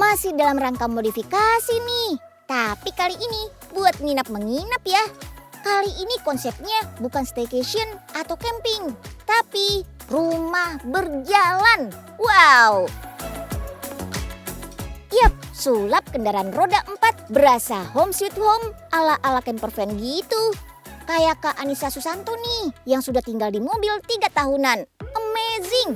Masih dalam rangka modifikasi nih. Tapi kali ini buat menginap ya. Kali ini konsepnya bukan staycation atau camping, tapi rumah berjalan. Wow. Yap, sulap kendaraan roda 4 berasa home sweet home ala-ala campervan gitu. Kayak Kak Anissa Susanto nih yang sudah tinggal di mobil 3 tahunan. Amazing.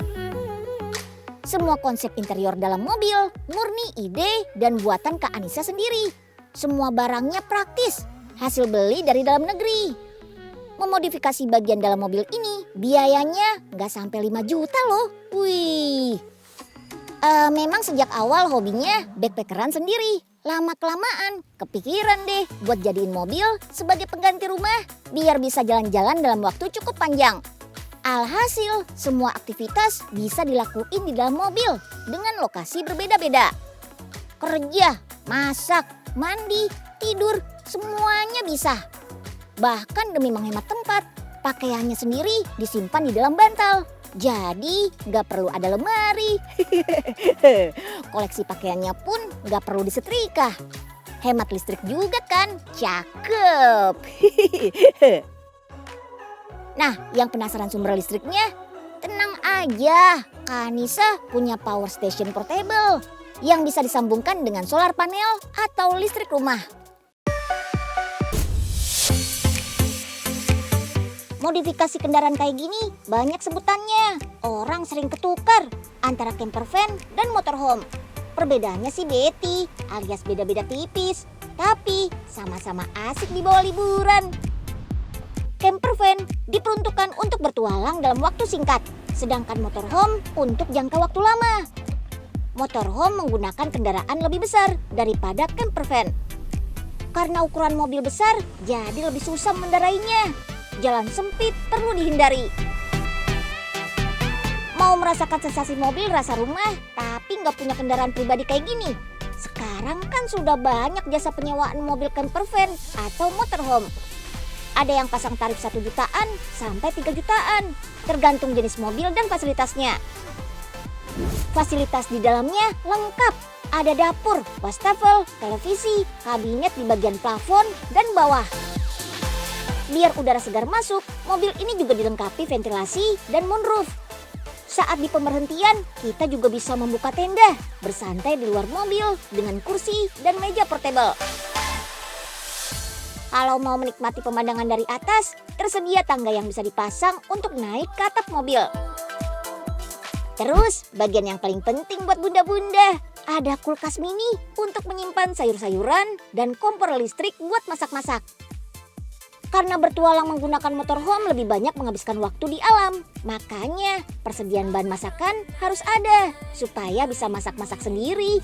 Semua konsep interior dalam mobil murni ide dan buatan Kak Anissa sendiri. Semua barangnya praktis, hasil beli dari dalam negeri. Memodifikasi bagian dalam mobil ini biayanya nggak sampai 5 juta loh. Wih. Memang sejak awal hobinya backpackeran sendiri. Lama-kelamaan kepikiran deh buat jadiin mobil sebagai pengganti rumah biar bisa jalan-jalan dalam waktu cukup panjang. Alhasil semua aktivitas bisa dilakuin di dalam mobil dengan lokasi berbeda-beda. Kerja, masak, mandi, tidur, semuanya bisa. Bahkan demi menghemat tempat, pakaiannya sendiri disimpan di dalam bantal. Jadi gak perlu ada lemari. Koleksi pakaiannya pun gak perlu disetrika. Hemat listrik juga kan? Cakep. Nah, yang penasaran sumber listriknya? Tenang aja, Kak Anissa punya power station portable yang bisa disambungkan dengan solar panel atau listrik rumah. Modifikasi kendaraan kayak gini banyak sebutannya. Orang sering ketukar antara campervan dan motorhome. Perbedaannya sih Betty alias beda-beda tipis, tapi sama-sama asik dibawa liburan. Campervan diperuntukkan untuk bertualang dalam waktu singkat, sedangkan motorhome untuk jangka waktu lama. Motorhome menggunakan kendaraan lebih besar daripada campervan. Karena ukuran mobil besar, jadi lebih susah mengendarainya. Jalan sempit perlu dihindari. Mau merasakan sensasi mobil rasa rumah, tapi nggak punya kendaraan pribadi kayak gini? Sekarang kan sudah banyak jasa penyewaan mobil campervan atau motorhome. Ada yang pasang tarif 1 jutaan sampai 3 jutaan, tergantung jenis mobil dan fasilitasnya. Fasilitas di dalamnya lengkap, ada dapur, wastafel, televisi, kabinet di bagian plafon dan bawah. Biar udara segar masuk, mobil ini juga dilengkapi ventilasi dan moonroof. Saat di pemberhentian, kita juga bisa membuka tenda, bersantai di luar mobil dengan kursi dan meja portable. Kalau mau menikmati pemandangan dari atas, tersedia tangga yang bisa dipasang untuk naik ke atap mobil. Terus, bagian yang paling penting buat bunda-bunda, ada kulkas mini untuk menyimpan sayur-sayuran dan kompor listrik buat masak-masak. Karena bertualang menggunakan motorhome lebih banyak menghabiskan waktu di alam, makanya persediaan bahan masakan harus ada supaya bisa masak-masak sendiri.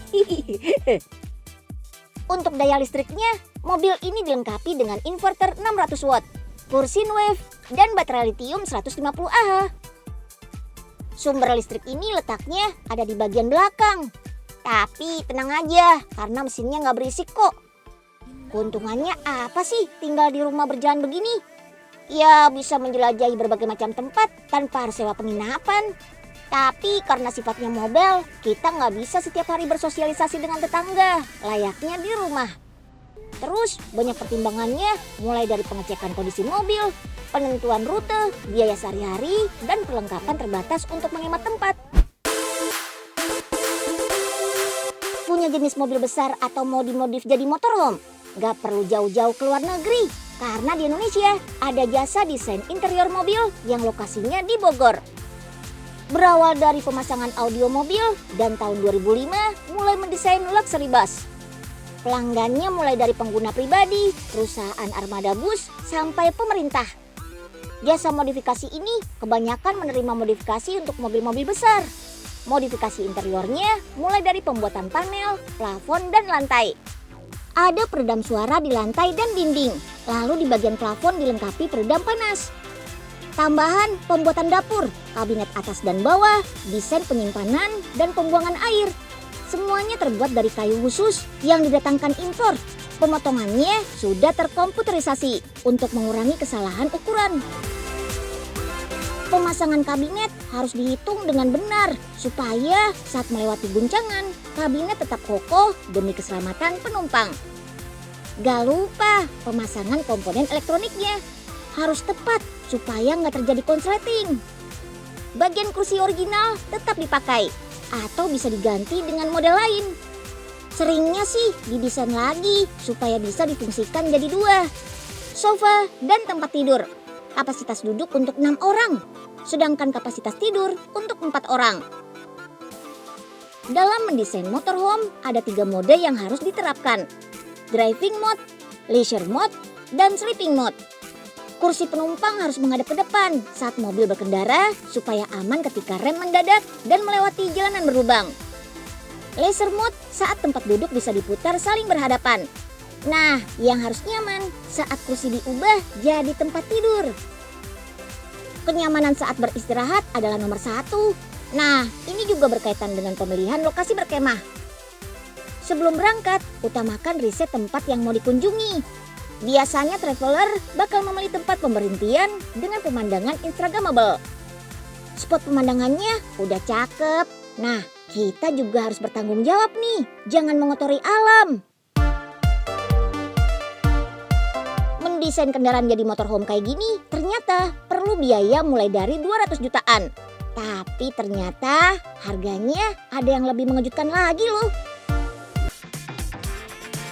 Untuk daya listriknya, mobil ini dilengkapi dengan inverter 600 watt, kursi wave, dan baterai lithium 150Ah. Sumber listrik ini letaknya ada di bagian belakang. Tapi tenang aja, karena mesinnya nggak berisik kok. Keuntungannya apa sih tinggal di rumah berjalan begini? Ya bisa menjelajahi berbagai macam tempat tanpa harus sewa penginapan. Tapi karena sifatnya mobile, kita nggak bisa setiap hari bersosialisasi dengan tetangga, layaknya di rumah. Terus banyak pertimbangannya, mulai dari pengecekan kondisi mobil, penentuan rute, biaya sehari-hari, dan perlengkapan terbatas untuk menghemat tempat. Punya jenis mobil besar atau mau dimodif jadi motorhome? Nggak perlu jauh-jauh ke luar negeri, karena di Indonesia ada jasa desain interior mobil yang lokasinya di Bogor. Berawal dari pemasangan audio mobil dan tahun 2005 mulai mendesain luxury bus. Pelanggannya mulai dari pengguna pribadi, perusahaan armada bus, sampai pemerintah. Jasa modifikasi ini kebanyakan menerima modifikasi untuk mobil-mobil besar. Modifikasi interiornya mulai dari pembuatan panel, plafon, dan lantai. Ada peredam suara di lantai dan dinding, lalu di bagian plafon dilengkapi peredam panas. Tambahan pembuatan dapur, kabinet atas dan bawah, desain penyimpanan dan pembuangan air. Semuanya terbuat dari kayu khusus yang didatangkan impor. Pemotongannya sudah terkomputerisasi untuk mengurangi kesalahan ukuran. Pemasangan kabinet harus dihitung dengan benar supaya saat melewati guncangan, kabinet tetap kokoh demi keselamatan penumpang. Gak lupa pemasangan komponen elektroniknya harus tepat supaya nggak terjadi konsleting. Bagian kursi original tetap dipakai atau bisa diganti dengan model lain. Seringnya sih didesain lagi supaya bisa difungsikan jadi 2. Sofa dan tempat tidur. Kapasitas duduk untuk 6 orang, sedangkan kapasitas tidur untuk 4 orang. Dalam mendesain motorhome ada 3 mode yang harus diterapkan. Driving mode, leisure mode, dan sleeping mode. Kursi penumpang harus menghadap ke depan saat mobil berkendara supaya aman ketika rem mendadak dan melewati jalanan berlubang. Leisure mode saat tempat duduk bisa diputar saling berhadapan. Nah, yang harus nyaman saat kursi diubah jadi tempat tidur. Kenyamanan saat beristirahat adalah nomor 1. Nah, ini juga berkaitan dengan pemilihan lokasi berkemah. Sebelum berangkat, utamakan riset tempat yang mau dikunjungi. Biasanya traveler bakal memilih tempat pemberhentian dengan pemandangan instagramable. Spot pemandangannya udah cakep. Nah, kita juga harus bertanggung jawab nih, jangan mengotori alam. Mendesain kendaraan jadi motorhome kayak gini ternyata perlu biaya mulai dari 200 jutaan. Tapi ternyata harganya ada yang lebih mengejutkan lagi loh.